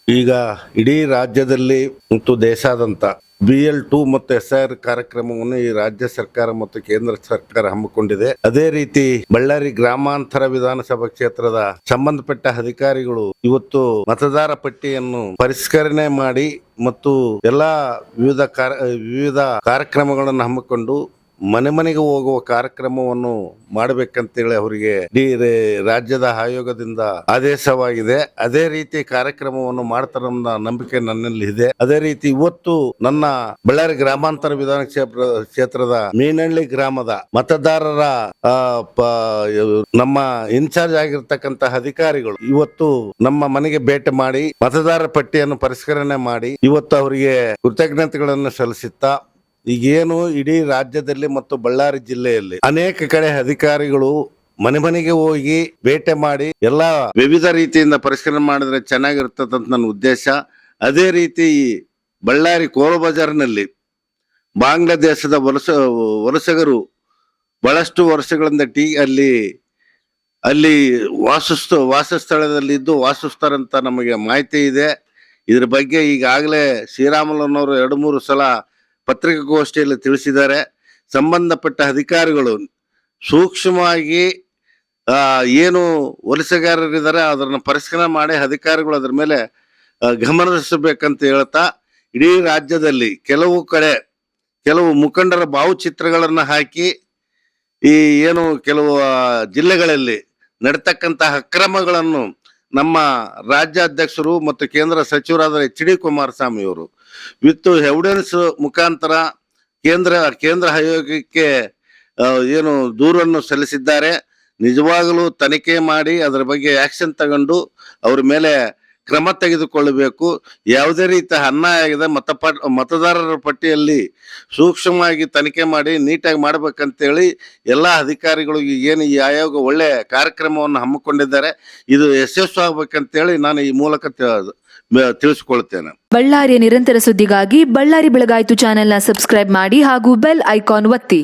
ಈಗ ಇಡೀ ರಾಜ್ಯದಲ್ಲಿ ಮತ್ತು ದೇಶಾದ್ಯಂತ BL2 ಮತ್ತು SIR ಕಾರ್ಯಕ್ರಮವನ್ನು ಈ ರಾಜ್ಯ ಸರ್ಕಾರ ಮತ್ತು ಕೇಂದ್ರ ಸರ್ಕಾರ ಹಮ್ಮಿಕೊಂಡಿದೆ. ಅದೇ ರೀತಿ ಬಳ್ಳಾರಿ ಗ್ರಾಮಾಂತರ ವಿಧಾನಸಭಾ ಕ್ಷೇತ್ರದ ಸಂಬಂಧಪಟ್ಟ ಅಧಿಕಾರಿಗಳು ಇವತ್ತು ಮತದಾರ ಪಟ್ಟಿಯನ್ನು ಪರಿಷ್ಕರಣೆ ಮಾಡಿ ಮತ್ತು ಎಲ್ಲಾ ವಿವಿಧ ಕಾರ್ಯಕ್ರಮಗಳನ್ನು ಹಮ್ಮಿಕೊಂಡು ಮನೆ ಮನೆಗೆ ಹೋಗುವ ಕಾರ್ಯಕ್ರಮವನ್ನು ಮಾಡಬೇಕಂತೇಳಿ ಅವರಿಗೆ ರಾಜ್ಯದ ಆಯೋಗದಿಂದ ಆದೇಶವಾಗಿದೆ. ಅದೇ ರೀತಿ ಕಾರ್ಯಕ್ರಮವನ್ನು ಮಾಡ್ತಾರ ನಂಬಿಕೆ ನನ್ನಲ್ಲಿ ಇದೆ. ಅದೇ ರೀತಿ ಇವತ್ತು ನನ್ನ ಬಳ್ಳಾರಿ ಗ್ರಾಮಾಂತರ ಕ್ಷೇತ್ರದ ಮೀನಹಳ್ಳಿ ಗ್ರಾಮದ ಮತದಾರರ ನಮ್ಮ ಇನ್ಚಾರ್ಜ್ ಆಗಿರ್ತಕ್ಕಂತ ಅಧಿಕಾರಿಗಳು ಇವತ್ತು ನಮ್ಮ ಮನೆಗೆ ಭೇಟಿ ಮಾಡಿ ಮತದಾರರ ಪಟ್ಟಿಯನ್ನು ಪರಿಷ್ಕರಣೆ ಮಾಡಿ ಇವತ್ತು ಅವರಿಗೆ ಕೃತಜ್ಞತೆಗಳನ್ನು ಸಲ್ಲಿಸುತ್ತಾ ಈಗೇನು ಇಡೀ ರಾಜ್ಯದಲ್ಲಿ ಮತ್ತು ಬಳ್ಳಾರಿ ಜಿಲ್ಲೆಯಲ್ಲಿ ಅನೇಕ ಕಡೆ ಅಧಿಕಾರಿಗಳು ಮನೆ ಮನೆಗೆ ಹೋಗಿ ಭೇಟಿ ಮಾಡಿ ಎಲ್ಲಾ ವಿವಿಧ ರೀತಿಯಿಂದ ಪರಿಷ್ಕರಣೆ ಮಾಡಿದ್ರೆ ಚೆನ್ನಾಗಿರ್ತದಂತ ನನ್ನ ಉದ್ದೇಶ. ಅದೇ ರೀತಿ ಬಳ್ಳಾರಿ ಕೋಲ ಬಜಾರ್ನಲ್ಲಿ ಬಾಂಗ್ಲಾದೇಶದ ವಲಸಿಗರು ಬಹಳಷ್ಟು ವರ್ಷಗಳಿಂದ ಅಲ್ಲಿ ವಾಸಸ್ಥಳದಲ್ಲಿ ಇದ್ದು ವಾಸಿಸ್ತಾರಂತ ನಮಗೆ ಮಾಹಿತಿ ಇದೆ. ಇದ್ರ ಬಗ್ಗೆ ಈಗಾಗಲೇ ಶ್ರೀರಾಮುಲುನವರು 2-3 ಸಲ ಪತ್ರಿಕಾಗೋಷ್ಠಿಯಲ್ಲಿ ತಿಳಿಸಿದ್ದಾರೆ. ಸಂಬಂಧಪಟ್ಟ ಅಧಿಕಾರಿಗಳು ಸೂಕ್ಷ್ಮವಾಗಿ ಏನು ವಲಸೆಗಾರರಿದ್ದಾರೆ ಅದನ್ನು ಪರಿಷ್ಕರಣೆ ಮಾಡಿ ಅಧಿಕಾರಿಗಳು ಅದರ ಮೇಲೆ ಗಮನ ಹರಿಸಬೇಕಂತ ಹೇಳ್ತಾ ಇಡೀ ರಾಜ್ಯದಲ್ಲಿ ಕೆಲವು ಮುಖಂಡರ ಭಾವಚಿತ್ರಗಳನ್ನು ಹಾಕಿ ಈ ಏನು ಕೆಲವು ಜಿಲ್ಲೆಗಳಲ್ಲಿ ನಡೀತಕ್ಕಂತಹ ಅಕ್ರಮಗಳನ್ನು ನಮ್ಮ ರಾಜ್ಯಾಧ್ಯಕ್ಷರು ಮತ್ತು ಕೇಂದ್ರ ಸಚಿವರಾದ HD ಕುಮಾರಸ್ವಾಮಿ ಅವರು ವಿತ್ ಎವಿಡೆನ್ಸ್ ಮುಖಾಂತರ ಕೇಂದ್ರ ಆಯೋಗಕ್ಕೆ ಏನು ದೂರನ್ನು ಸಲ್ಲಿಸಿದ್ದಾರೆ. ನಿಜವಾಗಲೂ ತನಿಖೆ ಮಾಡಿ ಅದರ ಬಗ್ಗೆ ಆಕ್ಷನ್ ತಗೊಂಡು ಅವ್ರ ಮೇಲೆ ಕ್ರಮ ತೆಗೆದುಕೊಳ್ಳಬೇಕು. ಯಾವುದೇ ರೀತಿಯ ಅನ್ಯಾಯ ಆಗಿದೆ ಮತದಾರರ ಪಟ್ಟಿಯಲ್ಲಿ ಸೂಕ್ಷ್ಮವಾಗಿ ತನಿಖೆ ಮಾಡಿ ನೀಟಾಗಿ ಮಾಡ್ಬೇಕಂತೇಳಿ ಎಲ್ಲಾ ಅಧಿಕಾರಿಗಳಿಗೆ ಏನು ಈ ಆಯೋಗ ಒಳ್ಳೆ ಕಾರ್ಯಕ್ರಮವನ್ನು ಹಮ್ಮಿಕೊಂಡಿದ್ದಾರೆ. ಇದು ಯಶಸ್ವಿ ಆಗ್ಬೇಕಂತೇಳಿ ನಾನು ಈ ಮೂಲಕ ತಿಳಿಸಿಕೊಳ್ತೇನೆ. ಬಳ್ಳಾರಿಯ ನಿರಂತರ ಸುದ್ದಿಗಾಗಿ ಬಳ್ಳಾರಿ ಬೆಳಗಾಯಿತು ಚಾನೆಲ್ನ ಸಬ್ಸ್ಕ್ರೈಬ್ ಮಾಡಿ ಹಾಗೂ ಬೆಲ್ ಐಕಾನ್ ಒತ್ತಿ.